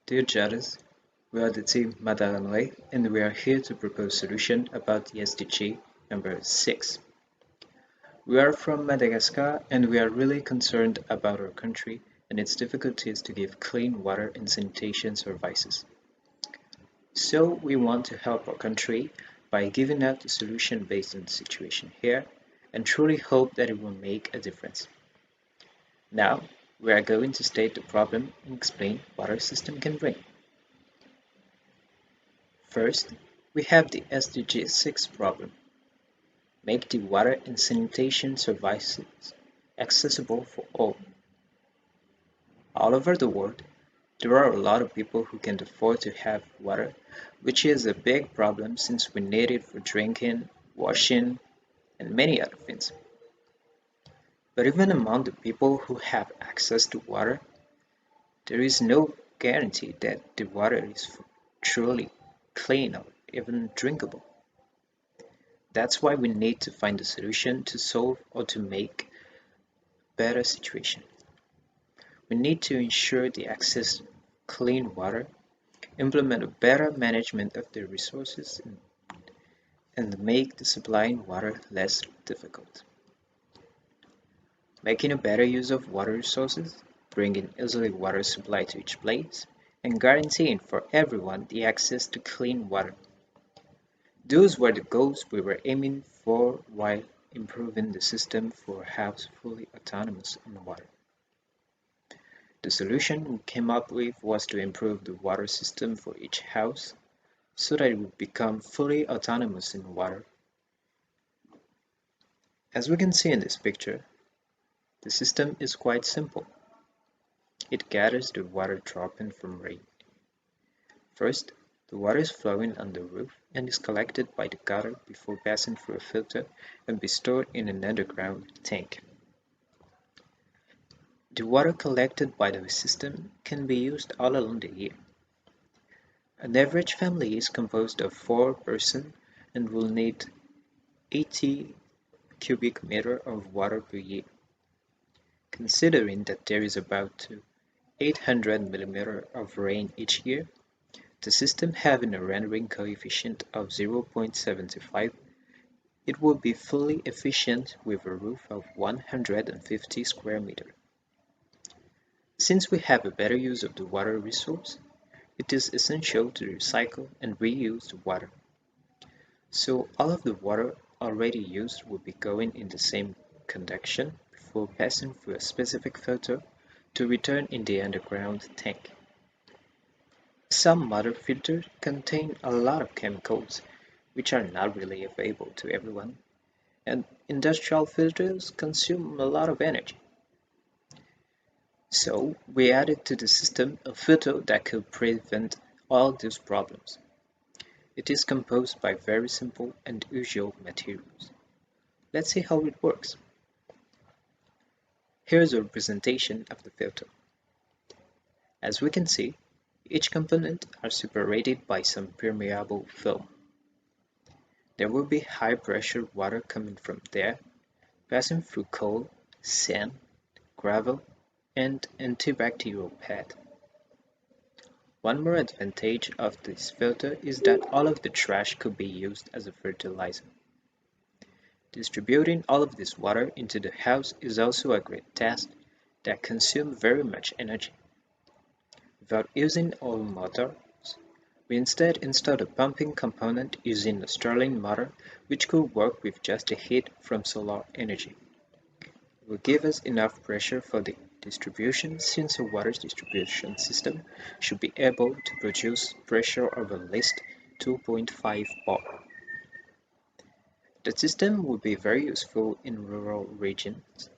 Dear judges, we are the team MADA and we are here to propose solution about the SDG number 6. We are from Madagascar and we are really concerned about our country and its difficulties to give clean water and sanitation services. So we want to help our country by giving out a solution based on the situation here and truly hope that it will make a difference. Now, we are going to state the problem and explain what our system can bring. First, we have the SDG6 problem. Make the water and sanitation services accessible for all. All over the world, there are a lot of people who can't afford to have water, which is a big problem since we need it for drinking, washing, and many other things. But even among the people who have access to water, there is no guarantee that the water is truly clean or even drinkable. That's why we need to find a solution to solve or to make better situation. We need to ensure the access to clean water, implement a better management of the resources, and make the supplying water less difficult. Making a better use of water resources, bringing easily water supply to each place, and guaranteeing for everyone the access to clean water. Those were the goals we were aiming for while improving the system for a house fully autonomous in water. The solution we came up with was to improve the water system for each house so that it would become fully autonomous in water. As we can see in this picture, the system is quite simple. It gathers the water dropping from rain. First, the water is flowing on the roof and is collected by the gutter before passing through a filter and be stored in an underground tank. The water collected by the system can be used all along the year. An average family is composed of 4 persons and will need 80 cubic meters of water per year. Considering that there is about 800 millimeters of rain each year, the system having a rendering coefficient of 0.75, it will be fully efficient with a roof of 150 square meters. Since we have a better use of the water resource, it is essential to recycle and reuse the water. So all of the water already used will be going in the same conduction before passing through a specific filter to return in the underground tank. Some water filters contain a lot of chemicals which are not really available to everyone, and industrial filters consume a lot of energy. So we added to the system a filter that could prevent all these problems. It is composed by very simple and usual materials. Let's see how it works. Here's a representation of the filter. As we can see, each component are separated by some permeable film. There will be high pressure water coming from there, passing through coal, sand, gravel, and antibacterial pad. One more advantage of this filter is that all of the trash could be used as a fertilizer. Distributing all of this water into the house is also a great task that consumes very much energy. Without using oil motors, we instead installed a pumping component using a Stirling motor which could work with just the heat from solar energy. It will give us enough pressure for the distribution since a water distribution system should be able to produce pressure of at least 2.5 bar. The system will be very useful in rural regions.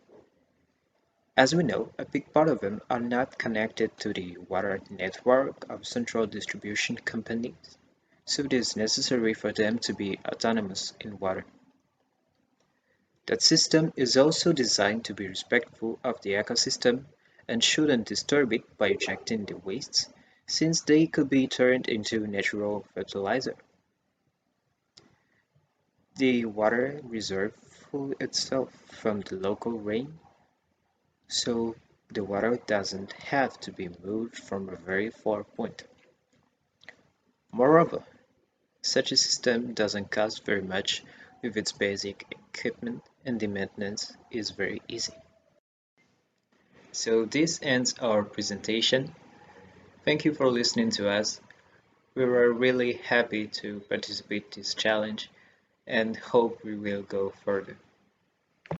As we know, a big part of them are not connected to the water network of central distribution companies, so it is necessary for them to be autonomous in water. That system is also designed to be respectful of the ecosystem and shouldn't disturb it by ejecting the wastes, since they could be turned into natural fertilizer. The water reserve full itself from the local rain, so The water doesn't have to be moved from a very far point. Moreover, such a system doesn't cost very much with its basic equipment and the maintenance is very easy. So this ends our presentation. Thank you for listening to us. We were really happy to participate in this challenge and hope we will go further.